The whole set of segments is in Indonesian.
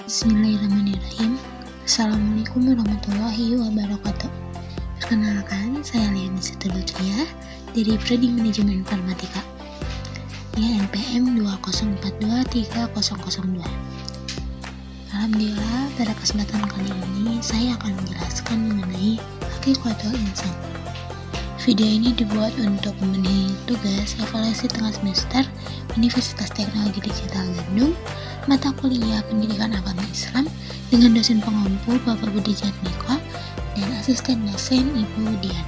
Bismillahirrahmanirrahim. Assalamualaikum warahmatullahi wabarakatuh. Perkenalkan, saya Liana Setulutria dari Prodi Manajemen Informatika. Ya, NPM 204230002. Alhamdulillah, pada kesempatan kali ini saya akan menjelaskan mengenai Haqiqatul Insan. Video ini dibuat untuk memenuhi tugas evaluasi tengah semester Universitas Teknologi Digital Bandung, mata kuliah Pendidikan Agama Islam dengan dosen pengampu Bapak Budi Jatmiko dan asisten dosen Ibu Dian.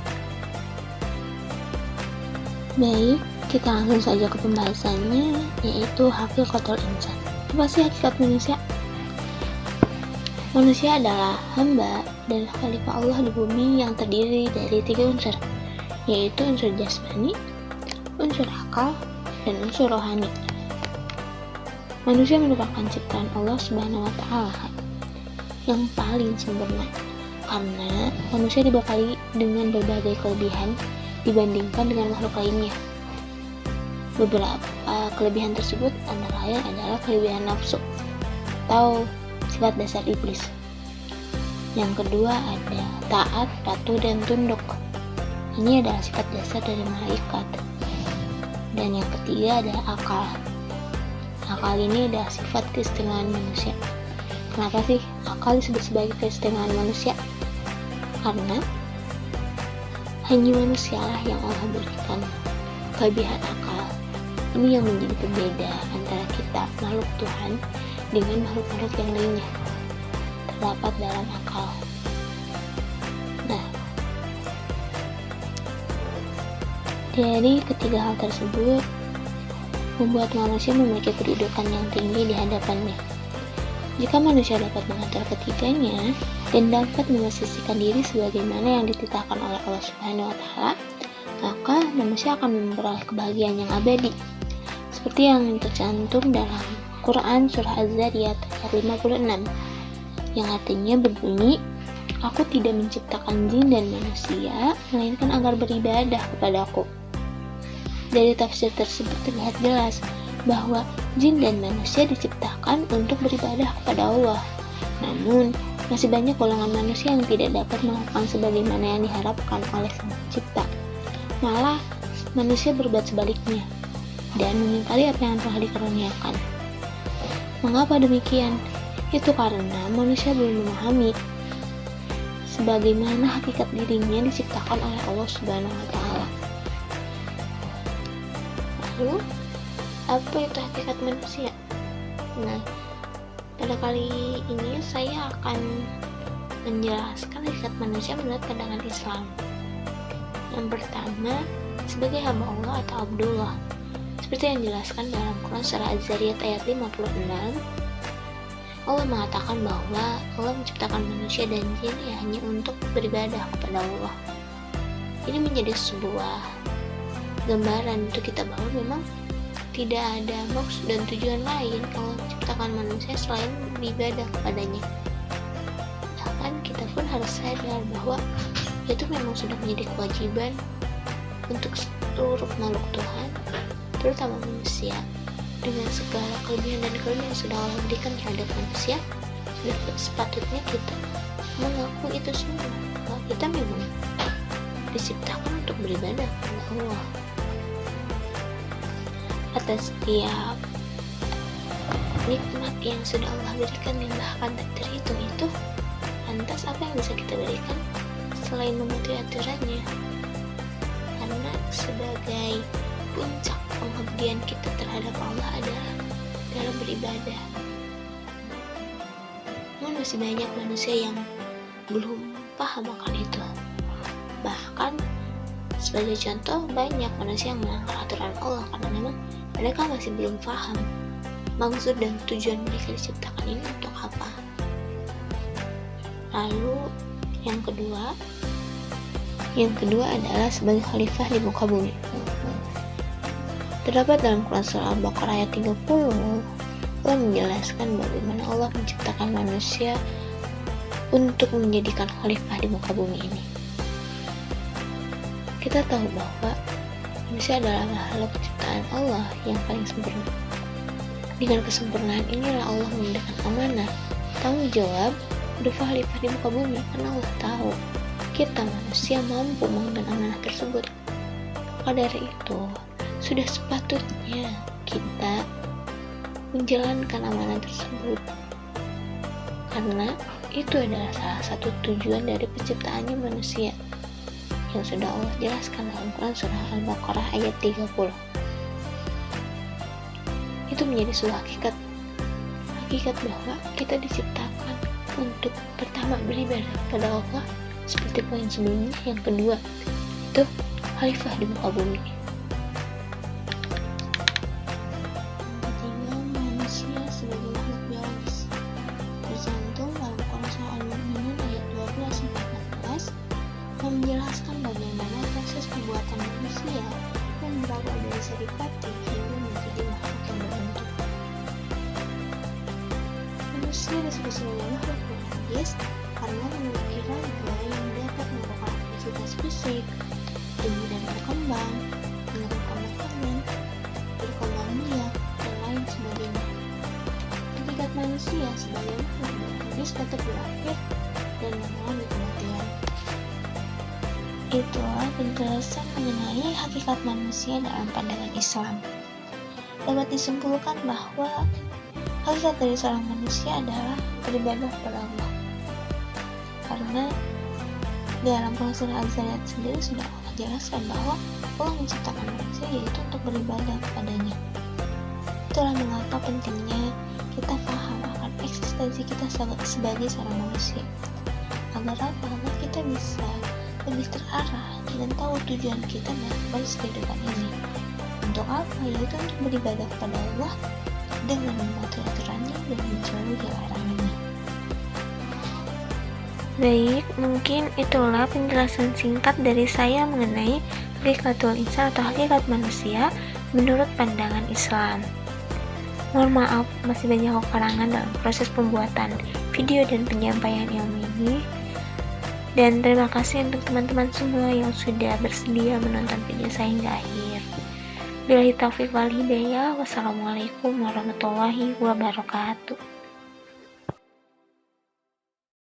Baik, kita langsung saja ke pembahasannya, yaitu Haqiqatul Insan. Apa sih hakikat manusia? Manusia adalah hamba dan khalifah Allah di bumi yang terdiri dari 3 unsur, yaitu unsur jasmani, unsur akal, dan unsur rohani. Manusia merupakan ciptaan Allah Subhanahu wa Ta'ala yang paling sempurna, karena manusia dibekali dengan berbagai kelebihan dibandingkan dengan makhluk lainnya. Beberapa kelebihan tersebut antara lain adalah kelebihan nafsu atau sifat dasar iblis. Yang kedua ada taat, patuh, dan tunduk. Ini adalah sifat dasar dari malaikat. Dan yang ketiga ada akal. Akal ini adalah sifat keistimewaan manusia. Kenapa sih akal disebut sebagai keistimewaan manusia? Karena hanya manusialah yang Allah berikan kelebihan akal. Ini yang menjadi pembeda antara kita, makhluk Tuhan, dengan makhluk-makhluk yang lainnya. Terdapat dalam akal. Nah, dari ketiga hal tersebut membuat manusia memiliki kedudukan yang tinggi di hadapannya. Jika manusia dapat mengatur ketiganya dan dapat memposisikan diri sebagaimana yang dititahkan oleh Allah Subhanahu wa Ta'ala, maka manusia akan memperoleh kebahagiaan yang abadi. Seperti yang tercantum dalam Quran Surah Az-Zariyat ayat 56, yang artinya berbunyi, "Aku tidak menciptakan jin dan manusia, melainkan agar beribadah kepadaku." Dari tafsir tersebut terlihat jelas bahwa jin dan manusia diciptakan untuk beribadah kepada Allah. Namun, masih banyak golongan manusia yang tidak dapat melakukan sebagaimana yang diharapkan oleh Sang Pencipta. Malah, manusia berbuat sebaliknya dan mengingkari apa yang telah dikaruniakan. Mengapa demikian? Itu karena manusia belum memahami sebagaimana hakikat dirinya diciptakan oleh Allah Subhanahu wa Ta'ala. Lalu, apa itu hakikat manusia? Nah, pada kali ini saya akan menjelaskan hakikat manusia menurut pandangan Islam. Yang pertama, sebagai hamba Allah atau Abdullah. Seperti yang dijelaskan dalam Quran Surah Az-Zariyat ayat 56, Allah mengatakan bahwa Allah menciptakan manusia dan jin hanya untuk beribadah kepada Allah. Ini menjadi sebuah gambaran untuk kita bahwa memang tidak ada maksud dan tujuan lain Allah menciptakan manusia selain beribadah kepadanya. Bahkan kita pun harus sadar bahwa itu memang sudah menjadi kewajiban untuk seluruh makhluk Tuhan, terutama manusia. Dengan segala kelebihan dan karunia yang sudah Allah berikan terhadap manusia, sudah sepatutnya kita mengaku itu semua, bahwa kita memang diciptakan untuk beribadah kepada Allah. Atas setiap nikmat yang sudah Allah berikan yang bahkan tak terhitung itu, lantas apa yang bisa kita berikan selain mematuhi aturannya? Karena sebagai puncak pengabdian kita terhadap Allah adalah dalam beribadah. Namun masih banyak manusia yang belum paham akan itu. Bahkan sebagai contoh, banyak manusia yang melanggar aturan Allah karena memang mereka masih belum paham maksud dan tujuan mereka diciptakan ini untuk apa. Lalu yang kedua adalah sebagai khalifah di muka bumi. Terdapat dalam Quran Surah Al-Baqarah ayat 30, Allah menjelaskan bagaimana Allah menciptakan manusia untuk menjadikan khalifah di muka bumi ini. Kita tahu bahwa manusia adalah makhluk ciptaan Allah yang paling sempurna. Dengan kesempurnaan inilah Allah memberikan amanah bertanggung jawab berupa khalifah di muka bumi, karena Allah tahu kita manusia mampu mengemban amanah tersebut. Maka dari itu, sudah sepatutnya kita menjalankan amanah tersebut, karena itu adalah salah satu tujuan dari penciptaannya manusia yang sudah Allah jelaskan dalam Quran surah Al-Baqarah ayat 30. Itu menjadi sebuah hakikat bahwa kita diciptakan untuk pertama beribadah kepada Allah seperti poin sebelumnya, yang kedua itu khalifah di muka bumi. Ketiga, manusia sebagai makhluk biologis tercantum dalam Quran surah Al-Mu'minun ayat 12-14 yang menjelaskan bagaimana proses pembuatan manusia yang berawal dari saripati hingga menjadi makhluk yang berbentuk. Manusia disebut sebagai makhluk biologis karena memiliki raga yang dapat melakukan aktivitas fisik, tumbuh dan berkembang, menyerap makanan, berkembang biak, dan lain sebagainya. Hakikat manusia sebagai makhluk biologis tetap berakhir dan mengalami kematian. Itulah penjelasan mengenai hakikat manusia dalam pandangan Islam. Dapat disimpulkan bahwa hakikat dari seorang manusia adalah beribadah kepada Allah. Karena di dalam surah Al-Zariyat sendiri sudah Allah jelaskan bahwa Allah menciptakan manusia yaitu untuk beribadah kepadanya. Itulah mengapa pentingnya kita paham akan eksistensi kita sebagai seorang manusia. Agar apa? Agar kita bisa lebih terarah dan tahu tujuan kita dalam proses kehidupan ini. Untuk apa? Yaitu untuk beribadah kepada Allah dengan mematuhi aturannya dan menjauhi larangannya. Baik, mungkin itulah penjelasan singkat dari saya mengenai hakikatul insan atau hakikat manusia menurut pandangan Islam. Mohon maaf, masih banyak kekurangan dalam proses pembuatan video dan penyampaian ilmu ini. Dan terima kasih untuk teman-teman semua yang sudah bersedia menonton video saya hingga akhir. Billahi taufiq wal hidayah. Wassalamualaikum warahmatullahi wabarakatuh.